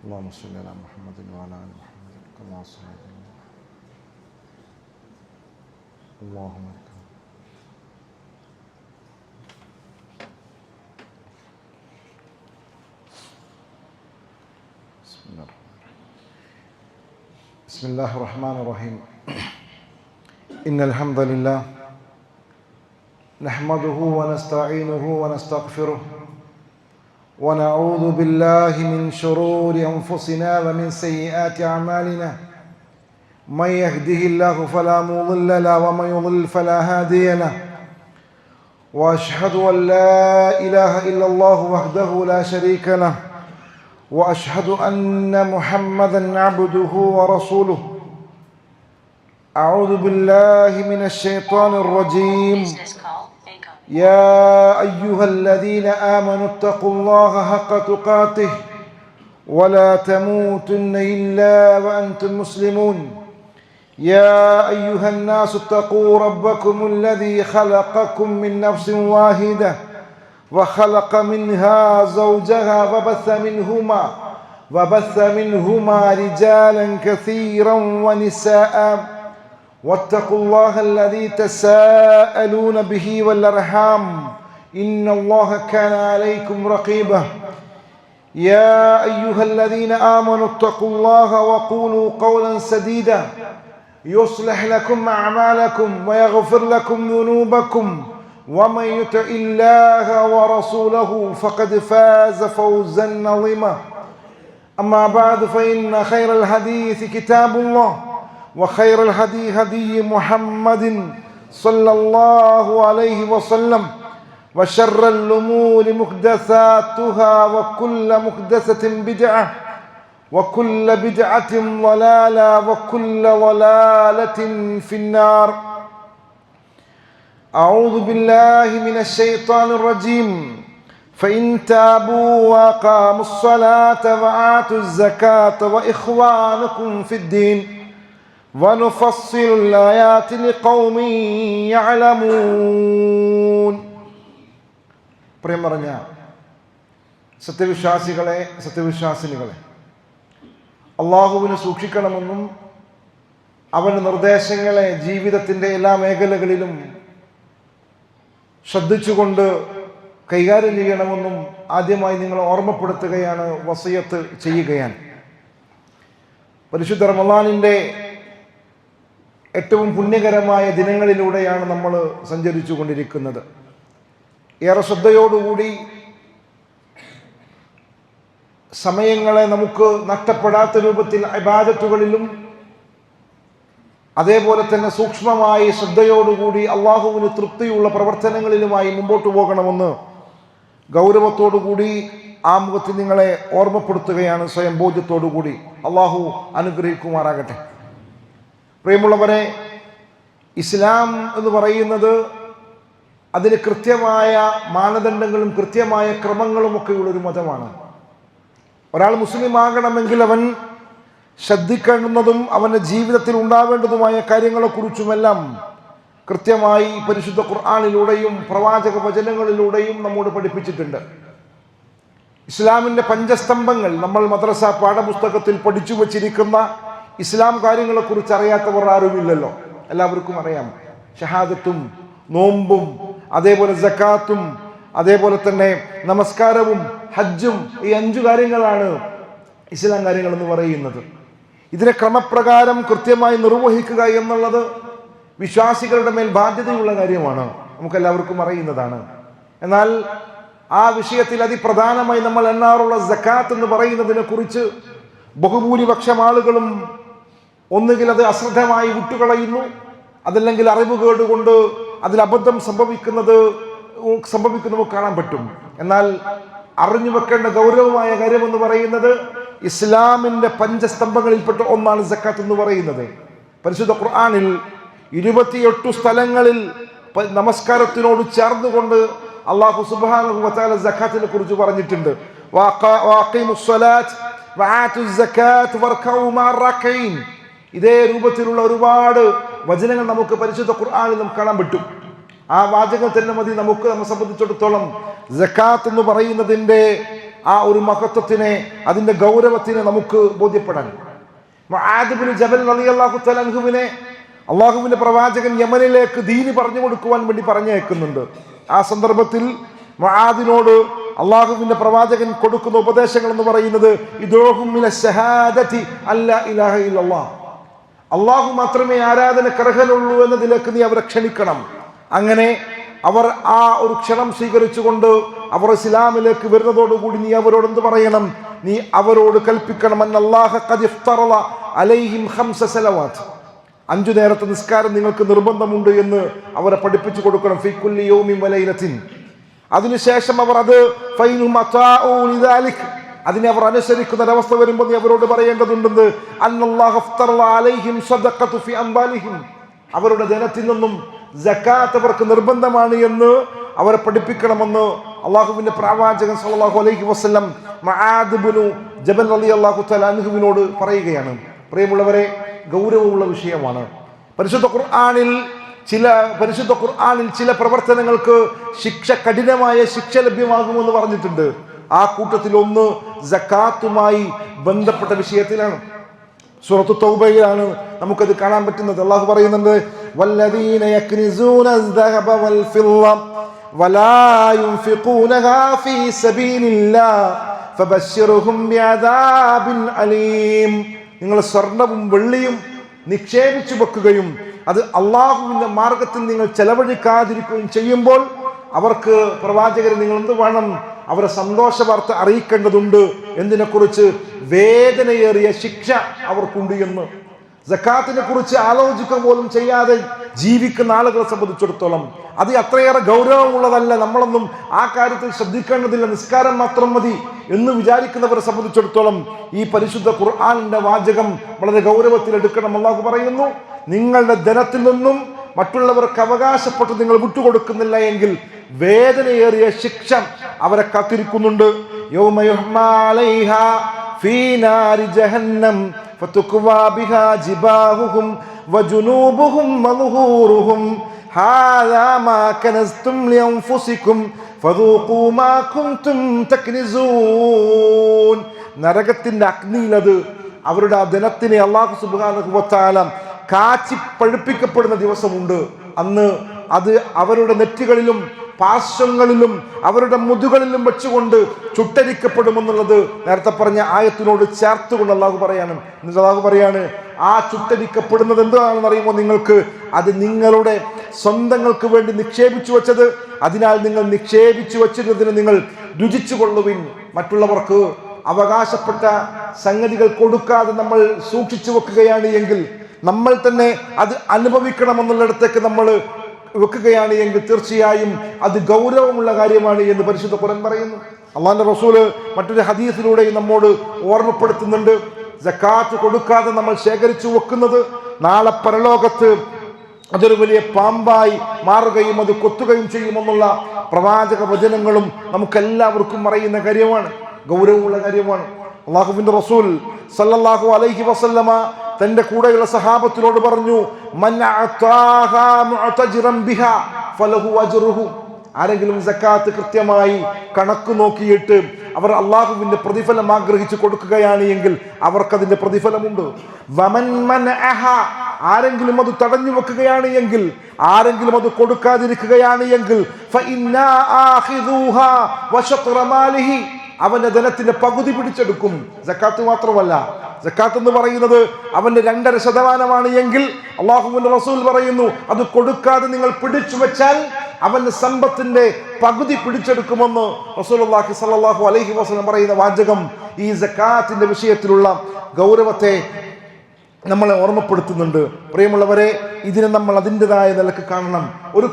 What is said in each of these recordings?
اللهم صل على محمد وعلى آل محمد كما صليت اللهم بسم الله الرحمن الرحيم إن الحمد لله نحمده ونستعينه ونستغفره ونعوذ بالله من شرور أنفسنا ومن سيئات أعمالنا من يهده الله فلا مضل له ومن يضلل فلا هادي له وأشهد أن لا إله إلا الله وحده لا شريك له وأشهد أن محمدًا عبده ورسوله أعوذ بالله من الشيطان الرجيم يا أيها الذين آمنوا اتقوا الله حق تقاته ولا تموتن إلا وأنتم مسلمون يا أيها الناس اتقوا ربكم الذي خلقكم من نفس واحدة وخلق منها زوجها وبث منهما رجالا كثيرا ونساء واتقوا الله الذي تساءلون به والأرحام إن الله كان عليكم رقيبا يا أيها الذين آمنوا اتقوا الله وقولوا قولا سديدا يصلح لكم أعمالكم ويغفر لكم ذنوبكم ومن يطع الله ورسوله فقد فاز فوزا عظيما أما بعد فإن خير الحديث كتاب الله وخير الهدي هدي محمد صلى الله عليه وسلم وشر الأمور محدثاتها وكل محدثة بدعة وكل بدعة ضلالة وكل ضلالة في النار أعوذ بالله من الشيطان الرجيم فإن تابوا وأقاموا الصلاة وآتوا الزكاة وإخوانكم في الدين ونفصل الآيات لقوم يعلمون. പ്രിയം പറഞ്ഞ സത്യവിശ്വാസിനികളെ അള്ളാഹുവിനെ സൂക്ഷിക്കണമെന്നും അവൻ്റെ നിർദ്ദേശങ്ങളെ ജീവിതത്തിൻ്റെ എല്ലാ മേഖലകളിലും ശ്രദ്ധിച്ചുകൊണ്ട് കൈകാര്യം ചെയ്യണമെന്നും ആദ്യമായി നിങ്ങൾ ഓർമ്മപ്പെടുത്തുകയാണ്, വസിയത്ത് ചെയ്യുകയാണ്. പരിശുദ്ധ റമളാനിൻ്റെ ഏറ്റവും പുണ്യകരമായ ദിനങ്ങളിലൂടെയാണ് നമ്മൾ സഞ്ചരിച്ചു കൊണ്ടിരിക്കുന്നത്. ഏറെ ശ്രദ്ധയോടുകൂടി സമയങ്ങളെ നമുക്ക് നഷ്ടപ്പെടാത്ത രൂപത്തിൽ ഇബാദത്തുകളിലും അതേപോലെ തന്നെ സൂക്ഷ്മമായി ശ്രദ്ധയോടുകൂടി അള്ളാഹുവിന് തൃപ്തിയുള്ള പ്രവർത്തനങ്ങളിലുമായി മുമ്പോട്ട് പോകണമെന്ന് ഗൗരവത്തോടുകൂടി ആമുഖത്തിൽ നിങ്ങളെ ഓർമ്മപ്പെടുത്തുകയാണ്, സ്വയം ബോധ്യത്തോടുകൂടി. അള്ളാഹു അനുഗ്രഹിക്കുമാറാകട്ടെ. പ്രിയമുള്ളവരെ, ഇസ്ലാം എന്ന് പറയുന്നത് അതിന് കൃത്യമായ മാനദണ്ഡങ്ങളും കൃത്യമായ ക്രമങ്ങളും ഒക്കെയുള്ളൊരു മതമാണ്. ഒരാൾ മുസ്ലിം ആകണമെങ്കിൽ അവൻ ശ്രദ്ധിക്കേണ്ടുന്നതും അവൻ്റെ ജീവിതത്തിൽ ഉണ്ടാവേണ്ടതുമായ കാര്യങ്ങളെക്കുറിച്ചുമെല്ലാം കൃത്യമായി പരിശുദ്ധ ഖുർആനിലൂടെയും പ്രവാചക വചനങ്ങളിലൂടെയും നമ്മോട് പഠിപ്പിച്ചിട്ടുണ്ട്. ഇസ്ലാമിൻ്റെ പഞ്ചസ്തംഭങ്ങൾ നമ്മൾ മദ്രസ പാഠപുസ്തകത്തിൽ പഠിച്ചു വച്ചിരിക്കുന്ന ഇസ്ലാം കാര്യങ്ങളെക്കുറിച്ച് അറിയാത്തവർ ആരുമില്ലല്ലോ, എല്ലാവർക്കും അറിയാം. ഷഹാദത്തും നോമ്പും അതേപോലെ സക്കാത്തും അതേപോലെ തന്നെ നമസ്കാരവും ഹജ്ജും, ഈ 5 കാര്യങ്ങളാണ് ഇസ്ലാം കാര്യങ്ങൾ എന്ന് പറയുന്നത്. ഇതിനെ ക്രമപ്രകാരം കൃത്യമായി നിർവഹിക്കുക എന്നുള്ളത് വിശ്വാസികളുടെ മേൽ ബാധ്യതയുള്ള കാര്യമാണ്, നമുക്കെല്ലാവർക്കും അറിയുന്നതാണ്. എന്നാൽ ആ വിഷയത്തിൽ അതിപ്രധാനമായി നമ്മൾ എണ്ണാറുള്ള സക്കാത്ത് എന്ന് പറയുന്നതിനെ കുറിച്ച് ബഹുഭൂരിപക്ഷം ആളുകളും ഒന്നുകിൽ അത് അശ്രദ്ധമായി വിട്ടുകളയുന്നു, അതല്ലെങ്കിൽ അറിവുകേട് കൊണ്ട് അതിൽ അബദ്ധം സംഭവിക്കുന്നത് കാണാൻ പറ്റും. എന്നാൽ അറിഞ്ഞു വെക്കേണ്ട ഗൗരവമായ കാര്യമെന്ന് പറയുന്നത് ഇസ്ലാമിൻ്റെ പഞ്ചസ്തംഭങ്ങളിൽപ്പെട്ട ഒന്നാണ് സക്കാത്ത് എന്ന് പറയുന്നത്. പരിശുദ്ധ ഖുർആനിൽ 28 സ്ഥലങ്ങളിൽ നമസ്കാരത്തിനോട് ചേർന്നുകൊണ്ട് അല്ലാഹു സുബ്ഹാനഹു വ തആല സക്കാത്തിനെ കുറിച്ച് പറഞ്ഞിട്ടുണ്ട്. ഇതേ രൂപത്തിലുള്ള ഒരുപാട് വചനങ്ങൾ നമുക്ക് പരിശുദ്ധ ഖുർആനിൽ നമുക്ക് കാണാൻ പറ്റും. ആ വാചകം തന്നെ മതി നമ്മെ സംബന്ധിച്ചിടത്തോളം സക്കാത്ത് എന്ന് പറയുന്നതിൻ്റെ ആ ഒരു മഹത്വത്തിനെ, അതിന്റെ ഗൗരവത്തിനെ നമുക്ക് ബോധ്യപ്പെടാൻ. മുആദ് ബിൻ ജബൽ റളിയല്ലാഹു തആല അൻഹുവിനെ അള്ളാഹുവിന്റെ പ്രവാചകൻ യമനിലേക്ക് ദീനി പറഞ്ഞു കൊടുക്കുവാൻ വേണ്ടി പറഞ്ഞയക്കുന്നുണ്ട്. ആ സന്ദർഭത്തിൽ മുആദിനോട് അള്ളാഹുവിന്റെ പ്രവാചകൻ കൊടുക്കുന്ന ഉപദേശങ്ങൾ എന്ന് പറയുന്നത് ഇദൂഹും മിന ശഹാദതി അല്ലാ ഇലാഹ ഇല്ലല്ലാഹ്, അള്ളാഹു മാത്രമേ ആരാധനക്കർഹനുള്ളൂ എന്നതിലേക്ക് നീ അവരെ ക്ഷണിക്കണം. അങ്ങനെ അവർ ആ ഒരു ക്ഷണം സ്വീകരിച്ചുകൊണ്ട് അവർ ഇസ്ലാമിലേക്ക് വരുന്നതോടുകൂടി നീ അവരോട് എന്ത് പറയണം? നീ അവരോട് കൽപ്പിക്കണം, അന്നല്ലാഹ ഖദ് ഇഫ്തറള അലൈഹിം ഖംസ സലവാത്ത്, 5 നേരത്തെ നിസ്കാരം നിങ്ങൾക്ക് നിർബന്ധമുണ്ട് എന്ന് അവരെ പഠിപ്പിച്ചു കൊടുക്കണം. ഫീ കുല്ലി യൗമിൻ വലൈലത്തിൻ. അതിനുശേഷം അവർ അത് ഫൈനുഹും അതാഉ ലിദാലിക്, അതിനെ അവർ അനുസരിക്കുന്ന ഒരവസ്ഥ വരുമ്പോൾ നീ അവരോട് പറയേണ്ടതുണ്ടെന്ന് അന്നല്ലാഹ ഇഫ്തറള അലൈഹിം സദഖതു ഫീ അംവാലിഹിം, അവരുടെ ധനത്തിൽ നിന്നും സകാത്ത് അവർക്ക് നിർബന്ധമാണ് എന്ന് അവരെ പഠിപ്പിക്കണമെന്ന് അള്ളാഹുവിന്റെ പ്രവാചകൻ സല്ലല്ലാഹു അലൈഹി വസല്ലം മുആദ് ബിൻ ജബൽ റളിയല്ലാഹു തആല അൻഹുവിനോട് പറയുകയാണ്. പ്രിയമുള്ളവരെ, ഗൗരവമുള്ള വിഷയമാണ്. പരിശുദ്ധ ഖുർആനിൽ ചില പ്രവർത്തനങ്ങൾക്ക് കഠിനമായ ശിക്ഷ ലഭ്യമാകുമെന്ന് പറഞ്ഞിട്ടുണ്ട്. ആ കൂട്ടത്തിൽ ഒന്ന് സകാത്തുമായി ബന്ധപ്പെട്ട വിഷയത്തിലാണ്. സൂറത്തു തൗബയിലാണ് നമുക്കത് കാണാൻ പറ്റുന്നത്. അള്ളാഹു പറയുന്നുണ്ട്, വല്ലദീന യക്നിസൂന അസ്ദഹബ വൽ ഫിദ്ദ വലാ യുൻഫിഖൂനഹാ ഫീ സബീലില്ലാഹ് ഫബശ്ശിർഹും ബിഅദാബിൻ അലീം. നിങ്ങൾ സ്വർണ്ണവും വെള്ളിയും നിക്ഷേപിച്ചു വെക്കുകയും അത് അള്ളാഹുവിന്റെ മാർഗത്തിൽ നിങ്ങൾ ചെലവഴിക്കാതിരിക്കുകയും ചെയ്യുമ്പോൾ അവർക്ക് പ്രവാചകരെ നിങ്ങൾ എന്ത് വേണം? അവരെ സന്തോഷ വാർത്ത അറിയിക്കേണ്ടതുണ്ട്. എന്തിനെക്കുറിച്ച്? വേദനയേറിയ ശിക്ഷ അവർക്കുണ്ട് എന്ന്. സക്കാത്തിനെ കുറിച്ച് ആലോചിക്കുക പോലും ചെയ്യാതെ ജീവിക്കുന്ന ആളുകളെ സംബന്ധിച്ചിടത്തോളം അത് അത്രയേറെ ഗൗരവമുള്ളതല്ല. നമ്മളൊന്നും ആ കാര്യത്തിൽ ശ്രദ്ധിക്കേണ്ടതില്ല, നിസ്കാരം മാത്രം മതി എന്ന് വിചാരിക്കുന്നവരെ സംബന്ധിച്ചിടത്തോളം ഈ പരിശുദ്ധ ഖുർആനിന്റെ വാചകം വളരെ ഗൗരവത്തിൽ എടുക്കണം. അല്ലാഹു പറയുന്നു, നിങ്ങളുടെ ധനത്തിൽ നിന്നും മറ്റുള്ളവർക്ക് അവകാശപ്പെട്ട് നിങ്ങൾ വിട്ടുകൊടുക്കുന്നില്ല എങ്കിൽ വേദനയേറിയ ശിക്ഷ അവരെ കാത്തിരിക്കുന്നുണ്ട്. യൗമ യുഹ്മാ അലൈഹാ ഫീ നാരി ജഹന്നം ഫതുക്വാ ബിഹാ ജിബാഹുഹും വജുനൂബുഹും വളുഹൂറുഹും ഹാദാ മാ കനസ്തും ലിഅൻഫുസികും ഫദൂഖൂ മാ കുൻതും തക്നിസൂൻ. നരകത്തിന്റെ അഗ്നിയിൽ അത് അവരുടെ ആ ധനത്തിനെ അല്ലാഹു സുബ്ഹാനഹു വ തആല കാച്ചി പഴുപ്പിക്കപ്പെടുന്ന ദിവസമുണ്ട്. അന്ന് അത് അവരുടെ നെറ്റികളിലും പാർശ്വങ്ങളിലും അവരുടെ മുതുകളിലും വെച്ചുകൊണ്ട് ചുട്ടരിക്കപ്പെടുമെന്നുള്ളത് നേരത്തെ പറഞ്ഞ ആയത്തിനോട് ചേർത്തുകൊണ്ട് അള്ളാഹു പറയാണ്. എന്നിട്ട് അള്ളാഹു പറയാണ്, ആ ചുട്ടരിക്കപ്പെടുന്നത് എന്താണെന്ന് അറിയുമ്പോൾ നിങ്ങൾക്ക് അത് നിങ്ങളുടെ സ്വന്തങ്ങൾക്ക് വേണ്ടി നിക്ഷേപിച്ചു വെച്ചത്, അതിനാൽ നിങ്ങൾ നിക്ഷേപിച്ചു വച്ചിരുന്നതിന് നിങ്ങൾ രുചിച്ചു കൊള്ളുവിൻ. മറ്റുള്ളവർക്ക് അവകാശപ്പെട്ട സംഗതികൾ കൊടുക്കാതെ നമ്മൾ സൂക്ഷിച്ചു വെക്കുകയാണ് എങ്കിൽ, നമ്മൾ തന്നെ അത് അനുഭവിക്കണമെന്നുള്ളിടത്തേക്ക് നമ്മൾ വെക്കുകയാണ് എങ്കിൽ തീർച്ചയായും അത് ഗൗരവമുള്ള കാര്യമാണ് എന്ന് പരിശുദ്ധ ഖുർആൻ പറയുന്നു. അള്ളാഹുവിന്റെ റസൂല് മറ്റൊരു ഹദീസിലൂടെയും നമ്മോട് ഓർമ്മപ്പെടുത്തുന്നുണ്ട്, സക്കാത്ത് കൊടുക്കാതെ നമ്മൾ ശേഖരിച്ചു വെക്കുന്നത് നാളെ പരലോകത്ത് അതൊരു വലിയ പാമ്പായി മാറുകയും അത് കൊത്തുകയും ചെയ്യുമെന്നുള്ള പ്രവാചക വചനങ്ങളും നമുക്കെല്ലാവർക്കും അറിയുന്ന കാര്യമാണ്, ഗൗരവമുള്ള കാര്യമാണ്. അള്ളാഹുവിന്റെ റസൂൽ സല്ലല്ലാഹു അലൈഹി വസല്ലമ തന്റെ കൂടെയുള്ള സഹാബത്തിനോട് പറഞ്ഞു, മൻ അഅതാഹാ മുഅതജിറൻ ബിഹാ ഫലഹു അജ്റുഹു. ആരെങ്കിലും സക്കാത്ത് കൃത്യമായി കണക്ക് നോക്കിയിട്ട് അവർ അള്ളാഹുവിന്റെ പ്രതിഫലം ആഗ്രഹിച്ചു കൊടുക്കുകയാണ് എങ്കിൽ അവർക്കതിന്റെ പ്രതിഫലമുണ്ട്. വമൻ മനഅഹാ, ആരെങ്കിലും അത് തടഞ്ഞു വെക്കുകയാണ് എങ്കിൽ, ആരെങ്കിലും അത് കൊടുക്കാതിരിക്കുകയാണ് എങ്കിൽ ഫഇന്നാ ആഖിദൂഹാ വശത്റ മാലിഹി, അവന്റെ ധനത്തിന്റെ പകുതി പിടിച്ചെടുക്കും. സക്കാത്ത് മാത്രമല്ല, സക്കാത്ത് എന്ന് പറയുന്നത് അവന്റെ 2.5% എങ്കിൽ അള്ളാഹുവിന്റെ റസൂൽ പറയുന്നു, അത് കൊടുക്കാതെ നിങ്ങൾ പിടിച്ചു വെച്ചാൽ അവന്റെ സമ്പത്തിന്റെ പകുതി പിടിച്ചെടുക്കുമെന്ന് റസൂലുള്ളാഹി സ്വല്ലല്ലാഹു അലൈഹി വസല്ലം പറയുന്ന വാചകം ഈ സക്കാത്തിന്റെ വിഷയത്തിലുള്ള ഗൗരവത്തെ നമ്മളെ ഓർമ്മപ്പെടുത്തുന്നുണ്ട്. പ്രിയമുള്ളവരെ, ഇതിനെ നമ്മൾ അതിൻ്റെതായ നിലക്ക് കാണണം. ഒരു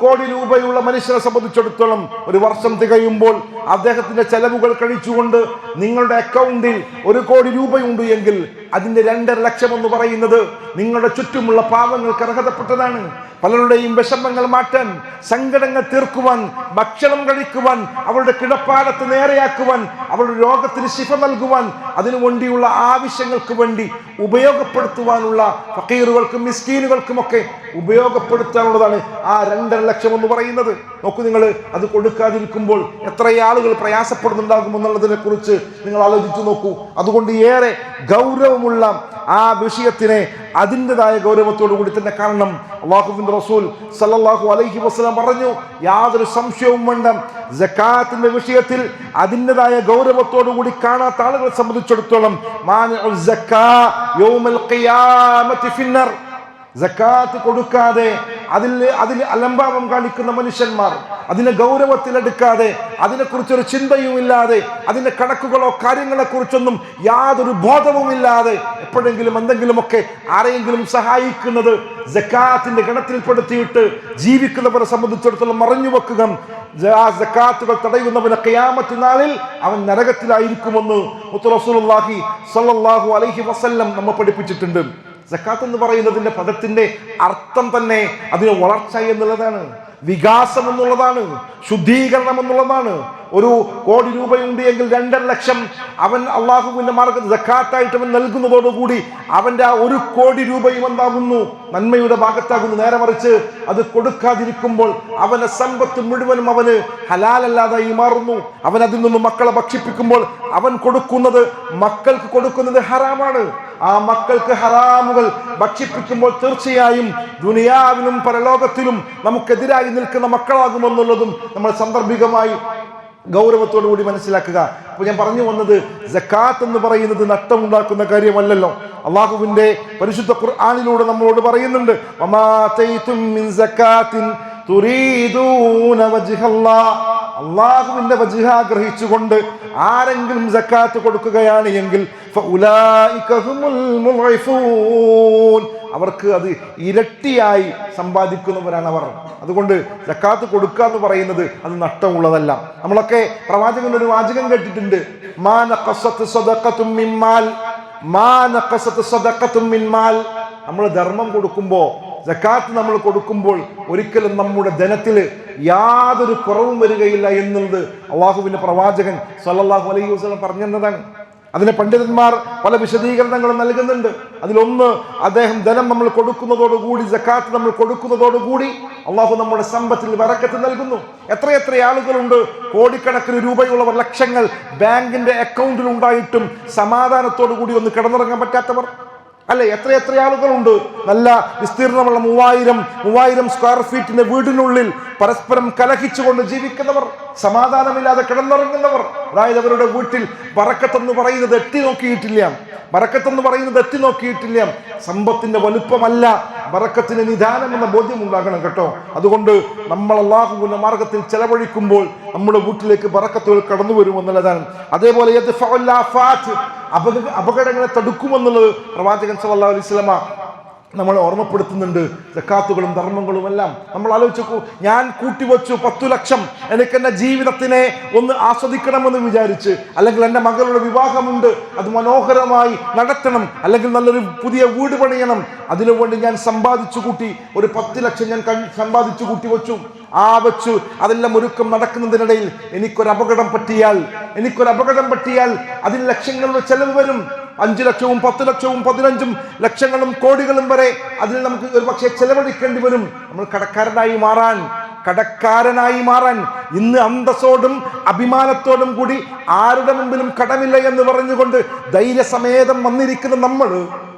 കോടി രൂപയുള്ള മനുഷ്യനെ സംബന്ധിച്ചിടത്തോളം ഒരു വർഷം തികയുമ്പോൾ അദ്ദേഹത്തിന്റെ ചെലവുകൾ കഴിച്ചുകൊണ്ട് നിങ്ങളുടെ അക്കൗണ്ടിൽ 1 കോടി രൂപയുണ്ട് എങ്കിൽ അതിന്റെ 2.5 ലക്ഷം എന്ന് പറയുന്നത് നിങ്ങളുടെ ചുറ്റുമുള്ള പാവങ്ങൾക്ക് അർഹതപ്പെട്ടതാണ്. പലരുടെയും വിഷമങ്ങൾ മാറ്റാൻ, സങ്കടങ്ങൾ തീർക്കുവാൻ, ഭക്ഷണം കഴിക്കുവാൻ, അവരുടെ കിടപ്പാടത്ത് നേരെയാക്കുവാൻ, അവരുടെ രോഗത്തിന് ശിഫ നൽകുവാൻ, അതിനു വേണ്ടിയുള്ള ആവശ്യങ്ങൾക്ക് വേണ്ടി ഉപയോഗപ്പെടുത്തുവാനുള്ള ഫക്കീറുകൾക്കും മിസ്കിൻ മിസ്കീനുകൾക്കുമൊക്കെ ഉപയോഗപ്പെടുത്താനുള്ളതാണ് ആ 2.5 ലക്ഷം എന്ന് പറയുന്നത്. നോക്കൂ, നിങ്ങൾ അത് കൊടുക്കാതിരിക്കുമ്പോൾ എത്ര ആളുകൾ പ്രയാസപ്പെടുന്നുണ്ടാകും എന്നുള്ളതിനെ കുറിച്ച് നിങ്ങൾ ആലോചിച്ചു നോക്കൂ. അതുകൊണ്ട് ഏറെ ഗൗരവമുള്ള ആ വിഷയത്തിനെ അതിൻ്റെതായ ഗൗരവത്തോടു കൂടി തന്നെ കാണണം. അല്ലാഹുവിന്റെ റസൂൽ സല്ലല്ലാഹു അലൈഹി വസല്ലം പറഞ്ഞു, യാതൊരു സംശയവും വേണ്ട, സകാത്തിന്റെ വിഷയത്തിൽ അതിൻ്റെതായ ഗൗരവത്തോടു കൂടി കാണാത്ത ആളുകളെ സംബന്ധിച്ചിടത്തോളം മാനിഉ സക്കാ യൗമൽ ഖിയാമത്തി ഫിന്നർ, സക്കാത്ത് കൊടുക്കാതെ അതിൽ അലംഭാവം കാണിക്കുന്ന മനുഷ്യന്മാർ, അതിനെ ഗൗരവത്തിലെടുക്കാതെ, അതിനെക്കുറിച്ചൊരു ചിന്തയുമില്ലാതെ, അതിന്റെ കണക്കുകളോ കാര്യങ്ങളെ കുറിച്ചൊന്നും യാതൊരു ബോധവുമില്ലാതെ എപ്പോഴെങ്കിലും എന്തെങ്കിലുമൊക്കെ ആരെയെങ്കിലും സഹായിക്കുന്നത് സക്കാത്തിന്റെ ഗണത്തിൽപ്പെടുത്തിയിട്ട് ജീവിക്കുന്നവരെ സംബന്ധിച്ചിടത്തോളം മറഞ്ഞു വെക്കുക. ആ സക്കാത്തുകൾ തടയുന്നവനെ ഖിയാമത്ത് നാളിൽ അവൻ നരകത്തിലായിരിക്കുമെന്ന് മുത്ത് റസൂലുള്ളാഹി സ്വല്ലല്ലാഹു അലൈഹി വസല്ലം നമ്മെ പഠിപ്പിച്ചിട്ടുണ്ട്. സക്കാത്ത് എന്ന് പറയുന്നതിന്റെ പദത്തിന്റെ അർത്ഥം തന്നെ അതിന് വളർച്ച എന്നുള്ളതാണ്, വികാസം എന്നുള്ളതാണ്, ശുദ്ധീകരണം എന്നുള്ളതാണ്. 1 കോടി രൂപയുണ്ട് എങ്കിൽ 2.5 ലക്ഷം അവൻ അള്ളാഹുവിന്റെ മാർഗ്ഗത്തിൽ സക്കാത്തായിട്ട് അവൻ നൽകുന്നതോടുകൂടി അവന്റെ ആ 1 കോടി രൂപയും എന്താകുന്നു? നന്മയുടെ ഭാഗത്താകുന്നു. നേരെ മറിച്ച് അത് കൊടുക്കാതിരിക്കുമ്പോൾ അവന്റെ സമ്പത്ത് മുഴുവനും അവന് ഹലാലല്ലാതായി മാറുന്നു. അവൻ അതിൽ നിന്നും മക്കളെ ഭക്ഷിപ്പിക്കുമ്പോൾ അവൻ കൊടുക്കുന്നത്, മക്കൾക്ക് കൊടുക്കുന്നത് ഹറാമാണ്. ആ മക്കൾക്ക് ഹറാമുകൾ ഭക്ഷിപ്പിക്കുമ്പോൾ തീർച്ചയായും ദുനിയാവിലും പരലോകത്തിലും നമുക്കെതിരായി നിൽക്കുന്ന മക്കളാകുമെന്നുള്ളതും നമ്മൾ സാന്ദർഭികമായി ഗൗരവത്തോടു കൂടി മനസ്സിലാക്കുക. അപ്പൊ ഞാൻ പറഞ്ഞു വന്നത്, സക്കാത്ത് എന്ന് പറയുന്നത് നഷ്ടമുണ്ടാക്കുന്ന കാര്യമല്ലല്ലോ. അള്ളാഹുവിന്റെ പരിശുദ്ധ ഖുർആനിലൂടെ നമ്മളോട് പറയുന്നുണ്ട്, വമാ തൈതും മിൻ സക്കാത്തിൻ തുരീദൂന വജ്ഹല്ലാഹ്, അള്ളാഹുവിന്റെ വജ്ഹ ആഗ്രഹിച്ചുകൊണ്ട് ആരെങ്കിലും സക്കാത്ത് കൊടുക്കുകയാണ് എങ്കിൽ ഫഉലൈക ഹുമുൽ മുളൈഫൂൻ, അവർക്ക് അത് ഇരട്ടിയായി സമ്പാദിക്കുന്നവരാണ് അവർ. അതുകൊണ്ട് സക്കാത്ത് കൊടുക്കുക എന്ന് പറയുന്നത് അത് നഷ്ടമുള്ളതല്ല. നമ്മളൊക്കെ പ്രവാചകന്റെ ഒരു വാചകം കേട്ടിട്ടുണ്ട്, മാ നഖസത് സദഖത്തും മിൻ മാൽ, മാ നഖസത് സദഖത്തും മിൻ മാൽ. നമ്മൾ ധർമ്മം കൊടുക്കുമ്പോൾ, സക്കാത്ത് നമ്മൾ കൊടുക്കുമ്പോൾ ഒരിക്കലും നമ്മുടെ ധനത്തിൽ യാതൊരു കുറവും വരികയില്ല എന്നുള്ളത് അള്ളാഹുവിന്റെ പ്രവാചകൻ സല്ലല്ലാഹു അലൈഹി വസല്ലം പറഞ്ഞതാണ്. അതിന് പണ്ഡിതന്മാർ പല വിശദീകരണങ്ങളും നൽകുന്നുണ്ട്. അതിലൊന്ന്, അദ്ദേഹം ധനം നമ്മൾ കൊടുക്കുന്നതോടുകൂടി, സക്കാത്ത് നമ്മൾ കൊടുക്കുന്നതോടുകൂടി അള്ളാഹു നമ്മുടെ സമ്പത്തിൽ ബറക്കത്ത് നൽകുന്നു. എത്രയെത്ര ആളുകളുണ്ട്, കോടിക്കണക്കിന് രൂപയുള്ളവർ, ലക്ഷങ്ങൾ ബാങ്കിന്റെ അക്കൗണ്ടിൽ ഉണ്ടായിട്ടും സമാധാനത്തോടു കൂടി ഒന്ന് കിടന്നുറങ്ങാൻ പറ്റാത്തവർ അല്ലെ? എത്രയെത്ര ആളുകളുണ്ട്, നല്ല വിസ്തീർണമുള്ള 3000 സ്ക്വയർ ഫീറ്റിന്റെ വീടിനുള്ളിൽ പരസ്പരം കലഹിച്ചുകൊണ്ട് ജീവിക്കുന്നവർ, സമാധാനമില്ലാതെ കിടന്നുറങ്ങുന്നവർ. അതായത് അവരുടെ വീട്ടിൽ ബറക്കത്തെന്ന് പറയുന്നത് എത്തി നോക്കിയിട്ടില്ല. സമ്പത്തിന്റെ വലുപ്പമല്ല ബറക്കത്തിന് നിദാനം എന്ന ബോധ്യം ഉണ്ടാകണം കേട്ടോ. അതുകൊണ്ട് നമ്മൾ അല്ലാഹുവിന്റെ മാർഗത്തിൽ ചെലവഴിക്കുമ്പോൾ നമ്മുടെ വീട്ടിലേക്ക് ബറക്കത്തുകൾ കടന്നു വരുമെന്നുള്ളതാണ്. അതേപോലെ അപകടങ്ങളെ തടുക്കുമെന്നുള്ളത് പ്രവാചകൻ സല്ലല്ലാഹു അലൈഹി വസല്ലം നമ്മൾ ഓർമ്മപ്പെടുത്തുന്നുണ്ട്. സക്കാത്തുകളും ധർമ്മങ്ങളും എല്ലാം നമ്മൾ ആലോചിച്ചു, ഞാൻ കൂട്ടിവെച്ചു 10 ലക്ഷം, എനിക്ക് എൻ്റെ ജീവിതത്തിനെ ഒന്ന് ആസ്വദിക്കണമെന്ന് വിചാരിച്ച്, അല്ലെങ്കിൽ എൻ്റെ മകളുടെ വിവാഹമുണ്ട്, അത് മനോഹരമായി നടത്തണം, അല്ലെങ്കിൽ നല്ലൊരു പുതിയ വീട് പണിയണം, അതിനുവേണ്ടി ഞാൻ സമ്പാദിച്ചു കൂട്ടി ഒരു 10 ലക്ഷം ഞാൻ സമ്പാദിച്ചു കൂട്ടി വെച്ചു. വെച്ചു അതെല്ലാം ഒരുക്കം നടക്കുന്നതിനിടയിൽ എനിക്കൊരു അപകടം പറ്റിയാൽ അതിന് ലക്ഷങ്ങളുടെ ചെലവ് വരും. 5 ലക്ഷവും 10 ലക്ഷവും 15 ലക്ഷങ്ങളും കോടികളും വരെ അതിൽ നമുക്ക് ഒരു പക്ഷേ ചെലവഴിക്കേണ്ടി വരും. നമ്മൾ കടക്കാരനായി മാറാൻ ഇന്ന് അന്തസ്സോടും അഭിമാനത്തോടും കൂടി ആരുടെ മുമ്പിലും കടമില്ല എന്ന് പറഞ്ഞുകൊണ്ട് ധൈര്യസമേതം വന്നിരിക്കുന്ന നമ്മൾ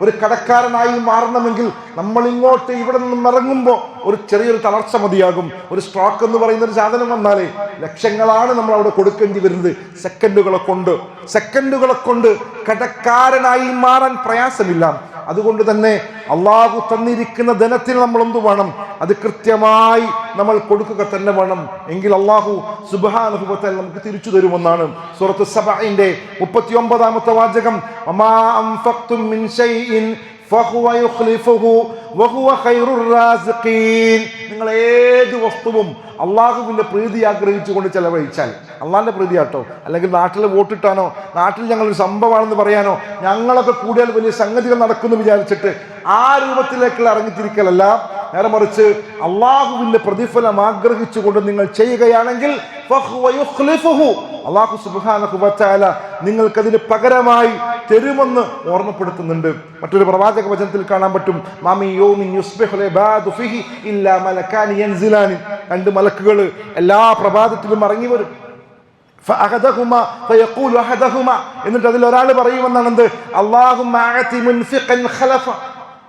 ഒരു കടക്കാരനായി മാറണമെങ്കിൽ നമ്മൾ ഇവിടെ നിന്നും ഇറങ്ങുമ്പോൾ ഒരു ചെറിയൊരു തളർച്ച മതിയാകും. ഒരു സ്ട്രോക്ക് എന്ന് പറയുന്ന ഒരു സാധനം വന്നാലേ ലക്ഷങ്ങളാണ് നമ്മൾ അവിടെ കൊടുക്കേണ്ടി വരുന്നത്. സെക്കൻഡുകളെ കൊണ്ട് കടക്കാരനായി മാറാൻ പ്രയാസമില്ല. അതുകൊണ്ട് തന്നെ അള്ളാഹു തന്നിരിക്കുന്ന ധനത്തിൽ നമ്മൾ എന്തു വേണം? അത് കൃത്യമായി നമ്മൾ കൊടുക്കുക തന്നെ വേണം. എങ്കിൽ അള്ളാഹു സുബ്ഹാനഹു വ തആല നമുക്ക് തിരിച്ചു തരുമെന്നാണ് സൂറത്ത് സബഇന്റെ 39-ാമത്തെ വാചകം. വമാ അൻഫഖ്തും മിൻ ശൈഇൻ ഫഹുവ യുഖ്ലിഫുഹു വഹുവ ഖൈറുർ റാസിഖീൻ. നിങ്ങൾ ഏത് വസ്തുവും അള്ളാഹുവിന്റെ പ്രീതി ആഗ്രഹിച്ചുകൊണ്ട് ചെലവഴിച്ചാൽ, അള്ളാഹിന്റെ പ്രീതി ആട്ടോ, അല്ലെങ്കിൽ നാട്ടിൽ വോട്ടിട്ടാനോ, നാട്ടിൽ ഞങ്ങളൊരു സംഭവമാണെന്ന് പറയാനോ, ഞങ്ങളൊക്കെ കൂടിയാൽ വലിയ സംഗതികൾ നടക്കുമെന്ന് വിചാരിച്ചിട്ട് ആ രൂപത്തിലേക്കുള്ള ഇറങ്ങിത്തിരിക്കലല്ല. നേരെ മറിച്ച് അള്ളാഹുവിന്റെ പ്രതിഫലം ആഗ്രഹിച്ചുകൊണ്ട് നിങ്ങൾ ചെയ്യുകയാണെങ്കിൽ അള്ളാഹു സുബ്ഹാനഹു വ തആല നിങ്ങൾക്കതിന് പകരമായി തരുമെന്ന് ഓർമ്മപ്പെടുത്തുന്നുണ്ട്. മറ്റൊരു പ്രവാചക വചനത്തിൽ കാണാൻ പറ്റും, രണ്ട് മലക്കുകൾ എല്ലാ പ്രഭാതത്തിലും ഇറങ്ങി വരും. എന്നിട്ട് അതിൽ ഒരാൾ പറയുമെന്നാണ് എന്ത്,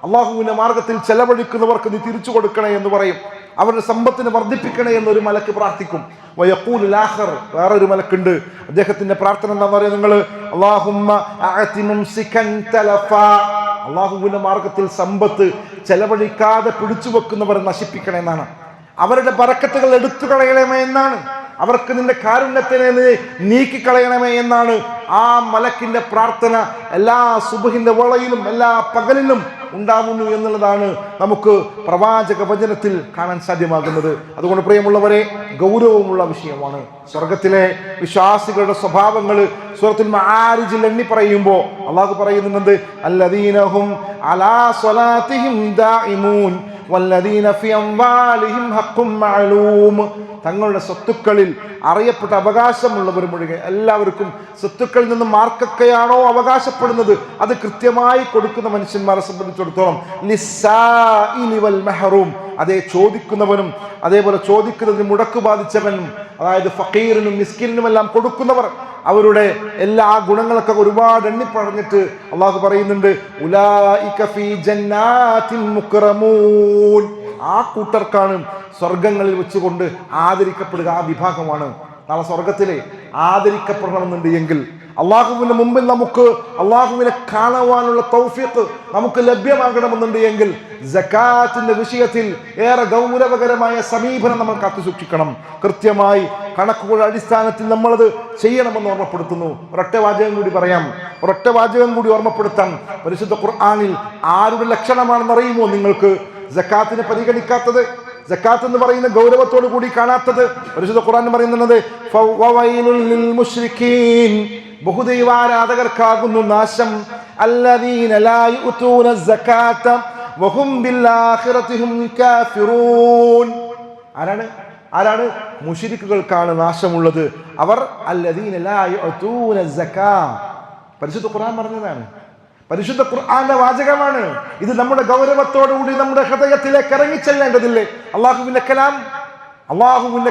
അള്ളാഹുവിന്റെ മാർഗത്തിൽ ചെലവഴിക്കുന്നവർക്ക് നീ തിരിച്ചു കൊടുക്കണേ എന്ന് പറയും. അവരുടെ സമ്പത്തിനെ വർദ്ധിപ്പിക്കണേ എന്നൊരു മലക്ക് പ്രാർത്ഥിക്കും. വേറൊരു മലക്കുണ്ട്, അദ്ദേഹത്തിന്റെ പ്രാർത്ഥന എന്താണെന്ന് പറയാം നിങ്ങൾ, അള്ളാഹുവിന്റെ മാർഗത്തിൽ സമ്പത്ത് ചെലവഴിക്കാതെ പിടിച്ചു വെക്കുന്നവരെ നശിപ്പിക്കണേ എന്നാണ്. അവരുടെ ബറക്കത്തുകൾ എടുത്തു കളയണമേ എന്നാണ്. അവർക്ക് നിന്റെ കാരുണ്യത്തിനെ നീക്കിക്കളയണമേ എന്നാണ് ആ മലക്കിന്റെ പ്രാർത്ഥന. എല്ലാ സുബ്ഹിന്റെ വേളയിലും എല്ലാ പകലിലും ഉണ്ടാവുന്നു എന്നുള്ളതാണ് നമുക്ക് പ്രവാചക വചനത്തിൽ കാണാൻ സാധ്യമാകുന്നത്. അതുകൊണ്ട് പ്രിയമുള്ളവരെ, ഗൗരവമുള്ള വിഷയമാണ് സ്വർഗത്തിലെ വിശ്വാസികളുടെ സ്വഭാവങ്ങൾ. സൂറത്തുൽ മആരിജിൽ എണ്ണി പറയുമ്പോൾ അള്ളാഹു പറയുന്നുണ്ട്, അല്ലദീനഹും അലാ സ്വലാത്തിഹിം ദാഇമൂൻ വല്ലദീന ഫി അംവാലിഹിം ഹഖ്ഖും മഅലൂം. തങ്ങളുടെ സ്വത്തുക്കളിൽ അറിയപ്പെട്ട അവകാശമുള്ളവർ മുഴുവൻ എല്ലാവർക്കും സ്വത്തുക്കളിൽ നിന്ന് മാർക്കൊക്കെയാണോ അവകാശപ്പെടുന്നത് അത് കൃത്യമായി കൊടുക്കുന്ന മനുഷ്യന്മാരെ സംബന്ധിച്ചിടത്തോളം ലിസ്സാഇലി വൽ മഹറൂം, അതേ ചോദിക്കുന്നവനും അതേപോലെ ചോദിക്കുന്നതിന് മുടക്ക് ബാധിച്ചവനും, അതായത് ഫഖീറിനും മിസ്കിനും എല്ലാം കൊടുക്കുന്നവർ, അവരുടെ എല്ലാ ഗുണങ്ങളൊക്കെ ഒരുപാട് എണ്ണി പറഞ്ഞിട്ട് അള്ളാഹു പറയുന്നുണ്ട്, ഉലൈക ഫീ ജന്നാത്തിൻ മുക്റമൂൻ. ആ കൂട്ടർക്കാണ് സ്വർഗങ്ങളിൽ വെച്ചുകൊണ്ട് ആദരിക്കപ്പെടുക. ആ വിഭാഗമാണ് നാളെ സ്വർഗത്തിലെ ആദരിക്കപ്പെടണമെന്നുണ്ട് എങ്കിൽ അള്ളാഹുവിന്റെ മുമ്പിൽ നമുക്ക് അള്ളാഹുവിനെ കാണുവാനുള്ള തൗഫീഖ് നമുക്ക് ലഭ്യമാകണമെന്നുണ്ട് എങ്കിൽ സകാത്തിന്റെ വിഷയത്തിൽ ഏറെ ഗൗരവകരമായ സമീപനം നമ്മൾ കാത്തുസൂക്ഷിക്കണം. കൃത്യമായി കണക്കുകളുടെ അടിസ്ഥാനത്തിൽ നമ്മളത് ചെയ്യണമെന്ന് ഓർമ്മപ്പെടുത്തുന്നു. ഒരൊറ്റ വാചകം കൂടി പറയാം, ഒരൊറ്റ വാചകം കൂടി ഓർമ്മപ്പെടുത്താം. പരിശുദ്ധ ഖുർആനിൽ ആരുടെ ലക്ഷണമാണെന്ന് അറിയുമോ നിങ്ങൾക്ക് സകാത്തിനെ പരിഗണിക്കാത്തത്, സകാത്ത് എന്ന് പറയുന്ന ഗൗരവത്തോടു കൂടി കാണാത്തത്? പരിശുദ്ധ ഖുർആൻ പറയുന്നത് ഫവൈലുൽ ലിൽ മുശ്രിക്കീൻ, ബഹുദൈവാരാധകർക്കാകുന്നു നാശം. അല്ലദീന ലാ യുതൂന സകാത വഹും ബിൽആഖിറതി ഹും കാഫിറൂൻ. ആരാണ്? മുശ്രിക്കുകൾക്കാണ് നാശമുള്ളത്. അവർ അല്ലദീന ലാ യുതൂന സകാ. പരിശുദ്ധ ഖുർആൻ പറഞ്ഞതാണ്, പരിശുദ്ധ ഖുർആന്റെ വാചകമാണ്. ഇത് നമ്മുടെ ഗൗരവത്തോടുകൂടി നമ്മുടെ ഹൃദയത്തിലേക്ക് ഇറങ്ങിച്ചെല്ലേണ്ടതില്ലേ? അള്ളാഹുവിന്റെ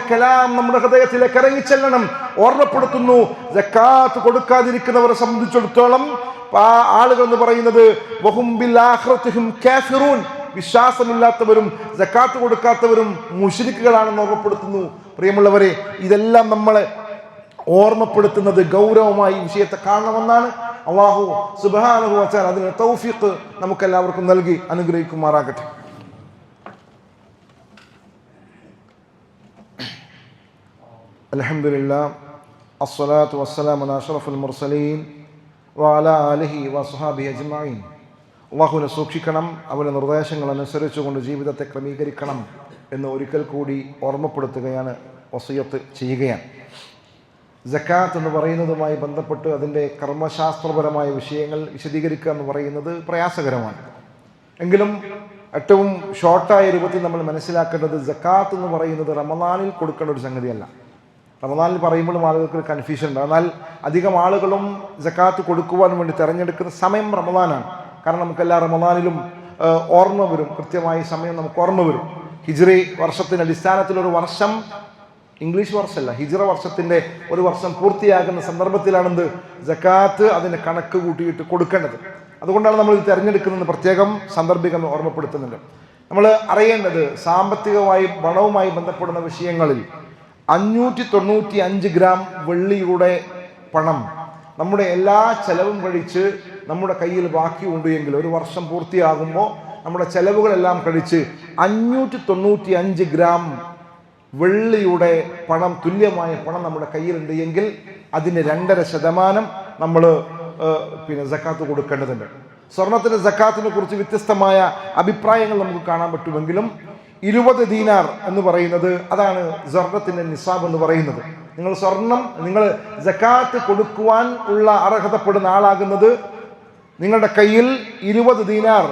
കലാം നമ്മുടെ ഹൃദയത്തിലേക്ക് ഇറങ്ങിച്ചെല്ലണം. ഓർമ്മപ്പെടുത്തുന്നു, സകാത്ത് കൊടുക്കാതിരിക്കുന്നവരെ സംബന്ധിച്ചിടത്തോളം ആ ആളുകൾ എന്ന് പറയുന്നത് വഹും ബിൽ ആഖിറതിഹിം കാഫിറൂൻ, വിശ്വാസമില്ലാത്തവരും സകാത്ത് കൊടുക്കാത്തവരും മുശ്രിക്കുകളാണെന്ന് ഓർമ്മപ്പെടുത്തുന്നു. പ്രിയമുള്ളവരെ, ഇതെല്ലാം നമ്മളെ ഓർമ്മപ്പെടുത്തുന്നത് ഗൗരവമായി വിഷയത്തെ കാണണമെന്നാണ്. അല്ലാഹു സുബ്ഹാനഹു വ തആല അതിന് തൗഫീഖ് നമുക്കെല്ലാവർക്കും നൽകി അനുഗ്രഹിക്കുമാറാകട്ടെ. അൽഹംദുലില്ലാഹ് അസ്സലാത്തു വസ്സലാമു അലാ അഷ്റഫിൽ മുർസലീൻ വഅലാ ആലിഹി വസ്വഹാബിഹി അജ്മഈൻ. അല്ലാഹുവിനെ സൂക്ഷിക്കണം, അവന്റെ നിർദ്ദേശങ്ങൾ അനുസരിച്ചുകൊണ്ട് ജീവിതത്തെ ക്രമീകരിക്കണം എന്ന് ഒരിക്കൽ കൂടി ഓർമ്മപ്പെടുത്തുകയാണ്, വസിയത്ത് ചെയ്യുകയാണ്. സകാത്ത് എന്ന് പറയുന്നതുമായി ബന്ധപ്പെട്ട് അതിൻ്റെ കർമ്മശാസ്ത്രപരമായ വിഷയങ്ങൾ വിശദീകരിക്കുക എന്ന് പറയുന്നത് പ്രയാസകരമാണ്. എങ്കിലും ഏറ്റവും ഷോർട്ടായ രൂപത്തിൽ നമ്മൾ മനസ്സിലാക്കേണ്ടത്, സകാത്ത് എന്ന് പറയുന്നത് റമദാനിൽ കൊടുക്കേണ്ട ഒരു സംഗതിയല്ല. റമദാനിൽ പറയുമ്പോഴും ആളുകൾക്ക് ഒരു കൺഫ്യൂഷൻ ഉണ്ട്. എന്നാൽ അധികം ആളുകളും സകാത്ത് കൊടുക്കുവാൻ വേണ്ടി തിരഞ്ഞെടുക്കുന്ന സമയം റമദാനാണ്. കാരണം നമുക്കെല്ലാ റമദാനിലും ഓർമ്മ വരും, കൃത്യമായി സമയം നമുക്ക് ഓർമ്മ വരും. ഹിജ്റി വർഷത്തിൻ്റെ അടിസ്ഥാനത്തിൽ ഒരു വർഷം, ഇംഗ്ലീഷ് വർഷമല്ല, ഹിജ്റ വർഷത്തിൻ്റെ ഒരു വർഷം പൂർത്തിയാകുന്ന സന്ദർഭത്തിലാണെന്ത് സകാത്ത് അതിന് കണക്ക് കൂട്ടിയിട്ട് കൊടുക്കേണ്ടത്. അതുകൊണ്ടാണ് നമ്മൾ ഇത് തിരഞ്ഞെടുക്കുന്നത്. പ്രത്യേകം സാന്ദർഭികം ഓർമ്മപ്പെടുത്തുന്നുണ്ട്. നമ്മൾ അറിയേണ്ടത്, സാമ്പത്തികമായി പണവുമായി ബന്ധപ്പെടുന്ന വിഷയങ്ങളിൽ 595 ഗ്രാം വെള്ളിയുടെ പണം നമ്മുടെ എല്ലാ ചെലവും കഴിച്ച് നമ്മുടെ കയ്യിൽ ബാക്കിയുണ്ട് എങ്കിൽ ഒരു വർഷം പൂർത്തിയാകുമ്പോൾ നമ്മുടെ ചെലവുകളെല്ലാം കഴിച്ച് 595 ഗ്രാം വെള്ളിയുടെ പണം, തുല്യമായ പണം നമ്മുടെ കയ്യിലുണ്ട് എങ്കിൽ അതിന് 2.5% നമ്മൾ സക്കാത്ത് കൊടുക്കേണ്ടതുണ്ട്. സ്വർണത്തിന്റെ സക്കാത്തിനെ കുറിച്ച് വ്യത്യസ്തമായ അഭിപ്രായങ്ങൾ നമുക്ക് കാണാൻ പറ്റുമെങ്കിലും 20 ദീനാർ എന്ന് പറയുന്നത് അതാണ് സ്വർണത്തിന്റെ നിസാബ് എന്ന് പറയുന്നത്. നിങ്ങൾ സക്കാത്ത് കൊടുക്കുവാൻ ഉള്ള അർഹതപ്പെടുന്ന ആളാകുന്നത് നിങ്ങളുടെ കയ്യിൽ 20 ദീനാർ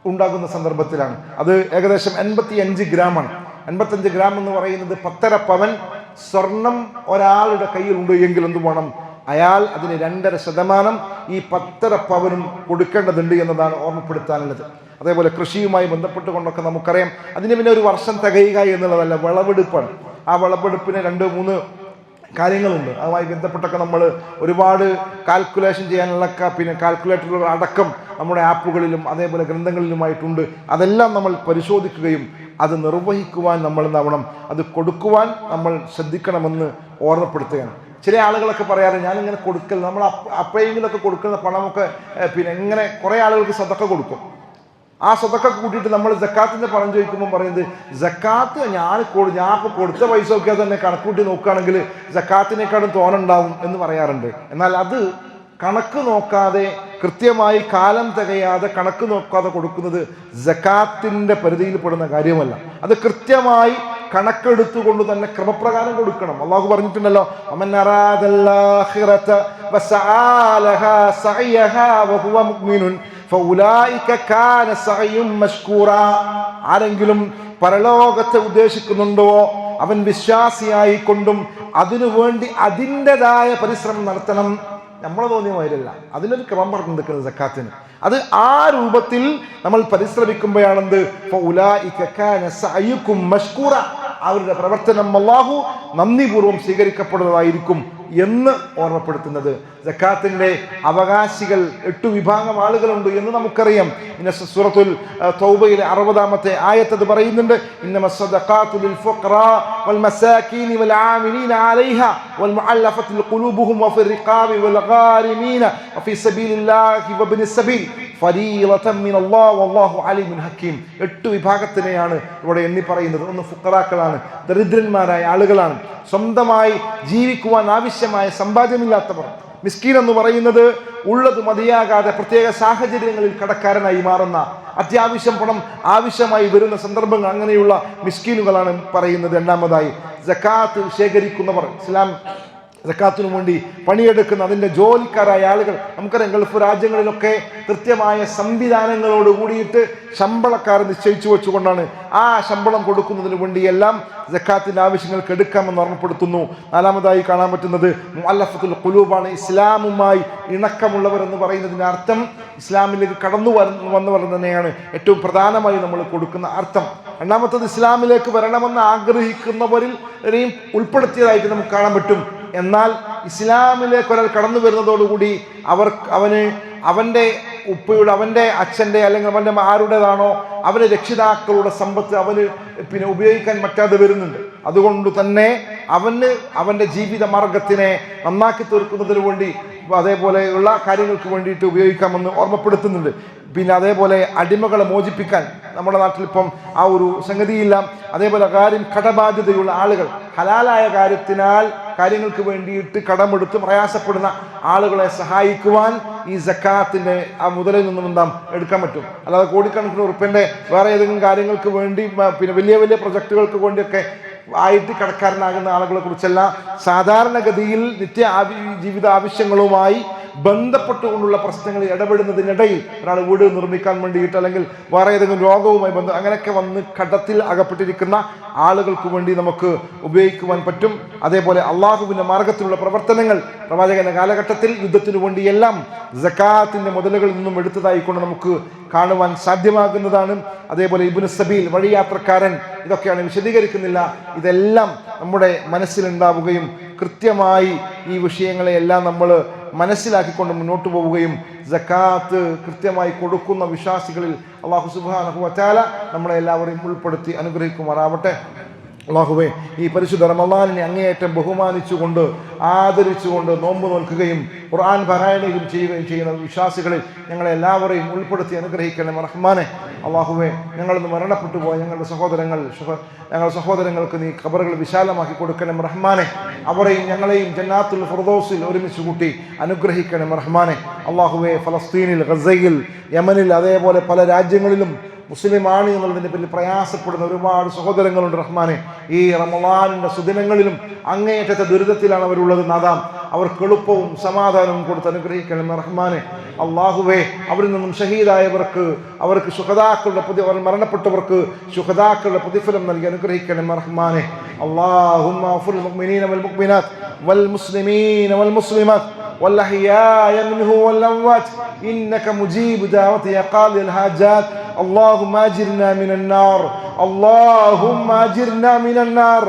ഉണ്ടാകുന്ന സന്ദർഭത്തിലാണ്. അത് ഏകദേശം 85 ഗ്രാമാണ്. 85 ഗ്രാം എന്ന് പറയുന്നത് 1.5 പവൻ സ്വർണം ഒരാളുടെ കയ്യിലുണ്ട് എങ്കിൽ എന്ത് വേണം? അയാൾ അതിന് 2.5% ഈ 1.5 പവനും കൊടുക്കേണ്ടതുണ്ട് എന്നതാണ് ഓർമ്മപ്പെടുത്താനുള്ളത്. അതേപോലെ കൃഷിയുമായി ബന്ധപ്പെട്ടുകൊണ്ടൊക്കെ നമുക്കറിയാം, അതിന് പിന്നെ ഒരു വർഷം തികയുക എന്നുള്ളതല്ല, വിളവെടുപ്പാണ്. ആ വിളവെടുപ്പിന് 2-3 കാര്യങ്ങളുണ്ട്. അതുമായി ബന്ധപ്പെട്ടൊക്കെ നമ്മൾ ഒരുപാട് കാൽക്കുലേഷൻ ചെയ്യാനുള്ള കാൽക്കുലേറ്ററുകൾ അടക്കം നമ്മുടെ ആപ്പുകളിലും അതേപോലെ ഗ്രന്ഥങ്ങളിലുമായിട്ടുണ്ട്. അതെല്ലാം നമ്മൾ പരിശോധിക്കുകയും അത് നിർവഹിക്കുവാൻ നമ്മൾ എന്താവണം, അത് കൊടുക്കുവാൻ നമ്മൾ ശ്രദ്ധിക്കണമെന്ന് ഓർമ്മപ്പെടുത്തുകയാണ്. ചില ആളുകളൊക്കെ പറയാറ്, ഞാനിങ്ങനെ കൊടുക്കൽ, നമ്മൾ അപ്പോഴെങ്കിലൊക്കെ കൊടുക്കുന്ന പണമൊക്കെ എങ്ങനെ കുറേ ആളുകൾക്ക് സദഖ കൊടുക്കും. ആ സദഖ കൂട്ടിയിട്ട് നമ്മൾ സക്കാത്തിൻ്റെ പണം ചോദിക്കുമ്പോൾ പറയുന്നത്, സക്കാത്ത് ഞാൻ ഇപ്പോൾ കൊടുത്ത പൈസ ഒക്കെ തന്നെ കണക്കൂട്ടി നോക്കുകയാണെങ്കിൽ സക്കാത്തിനേക്കാളും തോനുണ്ടാവും എന്ന് പറയാറുണ്ട്. എന്നാൽ അത് കണക്ക് നോക്കാതെ, കൃത്യമായി കാലം തികയാതെ കണക്ക് നോക്കാതെ കൊടുക്കുന്നത് സക്കാത്തിൻ്റെ പരിധിയിൽ പെടുന്ന കാര്യമല്ല. അത് കൃത്യമായി കണക്കെടുത്തുകൊണ്ട് തന്നെ ക്രമപ്രകാരം കൊടുക്കണം. അള്ളാഹു പറഞ്ഞിട്ടുണ്ടല്ലോ, ആരെങ്കിലും പരലോകത്തെ ഉദ്ദേശിക്കുന്നുണ്ടോ അവൻ വിശ്വാസിയായി കൊണ്ടും അതിനുവേണ്ടി അതിൻ്റെതായ പരിശ്രമം നടത്തണം. നമ്മളെ തോന്നിയ മാതിരല്ല, അതിനൊരു ക്രമം പറഞ്ഞു നിൽക്കുന്നത് സക്കാത്തിന്. അത് ആ രൂപത്തിൽ നമ്മൾ പരിശ്രമിക്കുമ്പോഴാണെന്ത്, അവരുടെ പ്രവർത്തനം അല്ലാഹു നന്ദിപൂർവ്വം സ്വീകരിക്കപ്പെടുന്നതായിരിക്കും എന്ന് ഓർമ്മപ്പെടുത്തുന്നത്. സക്കാത്തിന്റെ അവകാശികൾ 8 വിഭാഗം ആളുകളുണ്ട് എന്ന് നമുക്കറിയാം. സൂറത്തുൽ തൗബയിലെ 60-ാമത്തെ ആയത്ത് അത് പറയുന്നുണ്ട്. ഇന്നമസ്സദഖാതു ലിൽഫുഖറാ വൽമസാകീനി വൽആമിലീന അലൈഹാ വൽമുഅല്ലഫത്തി ഖുലൂബുഹും വഫിർ റിഖാബി വൽഗാരിമീന വഫീ സബീലില്ലാഹി വബ്നിസ് സബീൽ ഫരീളതൻ മിനല്ലാഹി വല്ലാഹു അലീമുൻ ഹകീം. 8 വിഭാഗത്തിനെയാണ് ഇവിടെ എണ്ണി പറയുന്നത്. ഒന്ന് ഫുഖറാക്കളാണ്, ദരിദ്രന്മാരായ ആളുകളാണ്, സ്വന്തമായി ജീവിക്കുവാൻ ആവശ്യമായ സമ്പാദ്യമില്ലാത്തവർ. മിസ്കീൻ എന്ന് പറയുന്നത് ഉള്ളത് മതിയാകാതെ പ്രത്യേക സാഹചര്യങ്ങളിൽ കടക്കാരനായി മാറുന്ന, അത്യാവശ്യം പണം ആവശ്യമായി വരുന്ന സന്ദർഭങ്ങൾ, അങ്ങനെയുള്ള മിസ്കീനുകളാണ് പറയുന്നത്. രണ്ടാമതായി സക്കാത്ത് ശേഖരിക്കുന്നവർ, ഇസ്ലാം സക്കാത്തിനു വേണ്ടി പണിയെടുക്കുന്ന അതിൻ്റെ ജോലിക്കാരായ ആളുകൾ. നമുക്കറിയാം, ഗൾഫ് രാജ്യങ്ങളിലൊക്കെ കൃത്യമായ സംവിധാനങ്ങളോട് കൂടിയിട്ട് ശമ്പളക്കാർ നിശ്ചയിച്ചു വെച്ചുകൊണ്ടാണ് ആ ശമ്പളം കൊടുക്കുന്നതിന് വേണ്ടിയെല്ലാം സക്കാത്തിൻ്റെ ആവശ്യങ്ങൾക്ക് എടുക്കാമെന്ന് ഓർമ്മപ്പെടുത്തുന്നു. നാലാമതായി കാണാൻ പറ്റുന്നത് മുഅല്ലഫത്തുൽ ഖുലൂബാണ്. ഇസ്ലാമുമായി ഇണക്കമുള്ളവർ എന്ന് പറയുന്നതിൻ്റെ അർത്ഥം ഇസ്ലാമിലേക്ക് കടന്നു വന്നവർ തന്നെയാണ് ഏറ്റവും പ്രധാനമായി നമ്മൾ കൊടുക്കുന്ന അർത്ഥം. രണ്ടാമത്തത് ഇസ്ലാമിലേക്ക് വരണമെന്ന് ആഗ്രഹിക്കുന്നവരിൽ ഉൾപ്പെടുത്തിയതായിട്ട് നമുക്ക് കാണാൻ പറ്റും. എന്നാൽ ഇസ്ലാമിലേക്ക് ഒരാൾ കടന്നു വരുന്നതോടുകൂടി അവൻ്റെ ഉപ്പയുടെ, അവൻ്റെ അച്ഛൻ്റെ അല്ലെങ്കിൽ അവൻ്റെ ആരുടേതാണോ അവൻ്റെ രക്ഷിതാക്കളുടെ സമ്പത്ത് ഉപയോഗിക്കാൻ പറ്റാതെ വരുന്നുണ്ട്. അതുകൊണ്ട് തന്നെ അവൻ്റെ ജീവിത മാർഗത്തിനെ നന്നാക്കി തീർക്കുന്നതിന് വേണ്ടി അതേപോലെയുള്ള കാര്യങ്ങൾക്ക് വേണ്ടിയിട്ട് ഉപയോഗിക്കാമെന്ന് ഓർമ്മപ്പെടുത്തുന്നുണ്ട്. അതേപോലെ അടിമകളെ മോചിപ്പിക്കാൻ നമ്മുടെ നാട്ടിലിപ്പം ആ ഒരു സംഗതിയില്ല. അതേപോലെ കടബാധ്യതയുള്ള ആളുകൾ, ഹലാലായ കാര്യങ്ങൾക്ക് വേണ്ടിയിട്ട് കടമെടുത്ത് പ്രയാസപ്പെടുന്ന ആളുകളെ സഹായിക്കുവാൻ ഈ സക്കാത്തിന്റെ ആ മുതലിൽ നിന്നും എടുക്കാൻ പറ്റും. അല്ലാതെ കോടിക്കണക്കിന് ഉറുപ്പിന്റെ വേറെ ഏതെങ്കിലും കാര്യങ്ങൾക്ക് വേണ്ടി വലിയ വലിയ പ്രൊജക്ടുകൾക്ക് വേണ്ടിയൊക്കെ ആയിട്ട് കടക്കാരനാകുന്ന ആളുകളെ കുറിച്ചല്ല. സാധാരണഗതിയിൽ ജീവിത ആവശ്യങ്ങളുമായി ബന്ധപ്പെട്ടുകൊണ്ടുള്ള പ്രശ്നങ്ങളിൽ ഇടപെടുന്നതിനിടയിൽ ഒരാൾ വീട് നിർമ്മിക്കാൻ വേണ്ടിയിട്ട് അല്ലെങ്കിൽ വേറെ ഏതെങ്കിലും രോഗവുമായി അങ്ങനെയൊക്കെ വന്ന് കടത്തിൽ അകപ്പെട്ടിരിക്കുന്ന ആളുകൾക്ക് വേണ്ടി നമുക്ക് ഉപയോഗിക്കുവാൻ പറ്റും. അതേപോലെ അള്ളാഹുവിൻ്റെ മാർഗത്തിലുള്ള പ്രവർത്തനങ്ങൾ പ്രവാചകന്റെ കാലഘട്ടത്തിൽ യുദ്ധത്തിനു വേണ്ടിയെല്ലാം സക്കാത്തിന്റെ മുതലുകളിൽ നിന്നും എടുത്തതായിക്കൊണ്ട് നമുക്ക് കാണുവാൻ സാധ്യമാകുന്നതാണ്. അതേപോലെ ഇബ്നു സബീൽ, വഴിയാത്രക്കാരൻ, ഇതൊക്കെയാണ്, വിശദീകരിക്കുന്നില്ല. ഇതെല്ലാം നമ്മുടെ മനസ്സിലുണ്ടാവുകയും കൃത്യമായി ഈ വിഷയങ്ങളെയെല്ലാം നമ്മൾ മനസ്സിലാക്കിക്കൊണ്ട് മുന്നോട്ട് പോവുകയും സക്കാത്ത് കൃത്യമായി കൊടുക്കുന്ന വിശ്വാസികളിൽ അല്ലാഹു സുബ്ഹാനഹു വ തആല നമ്മളെ എല്ലാവരെയും ഉൾപ്പെടുത്തി അനുഗ്രഹിക്കുമാറാവട്ടെ. അല്ലാഹുവേ, ഈ പരിശുദ്ധ റമളാനിനെ അങ്ങേയറ്റം ബഹുമാനിച്ചുകൊണ്ട് ആദരിച്ചുകൊണ്ട് നോമ്പ് നോൽക്കുകയും ഖുർആൻ പാരായണം ചെയ്യുകയും ചെയ്യുന്ന വിശ്വാസികളിൽ ഞങ്ങളെ എല്ലാവരെയും ഉൾപ്പെടുത്തി അനുഗ്രഹിക്കണം റഹ്മാനെ. അല്ലാഹുവേ, ഞങ്ങളിന്ന് മരണപ്പെട്ടു പോയ ഞങ്ങളുടെ സഹോദരങ്ങൾക്ക് നീ ഖബറുകൾ വിശാലമാക്കി കൊടുക്കണം റഹ്മാനെ. അവരെയും ഞങ്ങളെയും ജന്നാത്തുൽ ഫിർദൗസിൽ ഒരുമിച്ച് കൂട്ടി അനുഗ്രഹിക്കണം റഹ്മാനെ. അല്ലാഹുവേ, ഫലസ്തീനിൽ, ഗസയിൽ, യമനിൽ, അതേപോലെ പല രാജ്യങ്ങളിലും മുസ്ലിമാണ് എന്നുള്ളതിൻ്റെ പേരിൽ പ്രയാസപ്പെടുന്ന ഒരുപാട് സഹോദരങ്ങളുണ്ട് റഹ്മാനെ. ഈ റമളാനിൻ്റെ സുദിനങ്ങളിലും അങ്ങേയറ്റത്തെ ദുരിതത്തിലാണ് അവരുള്ളത്. നാദാം അവർക്ക് എളുപ്പവും സമാധാനവും കൊടുത്ത് അനുഗ്രഹിക്കണം റഹ്മാനെ. അള്ളാഹുവേ, അവരിൽ നിന്നും ഷഹീദായവർക്ക്, അവർക്ക് ശുഹദാക്കളുടെ അവർ മരണപ്പെട്ടവർക്ക് ശുഹദാക്കളുടെ പ്രതിഫലം നൽകി അനുഗ്രഹിക്കണം റഹ്മാനെ. اللهم اغفر للمؤمنين والمؤمنات والمسلمين والمسلمات والأحياء منه والأموات إنك مجيب دعوة يا قاضي الحاجات. اللهم أجرنا من النار، اللهم أجرنا من النار،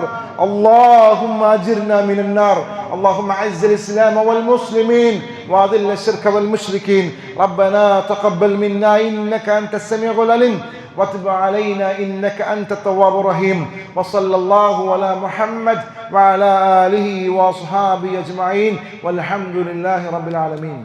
اللهم أجرنا من النار. اللهم أعز الإسلام والمسلمين وأذل الشرك والمشركين. ربنا تقبل منا إنك أنت السميع العليم وتب علينا إنك أنت التواب الرحيم. وصلى الله على محمد وعلى آله وأصحابه أجمعين والحمد لله رب العالمين.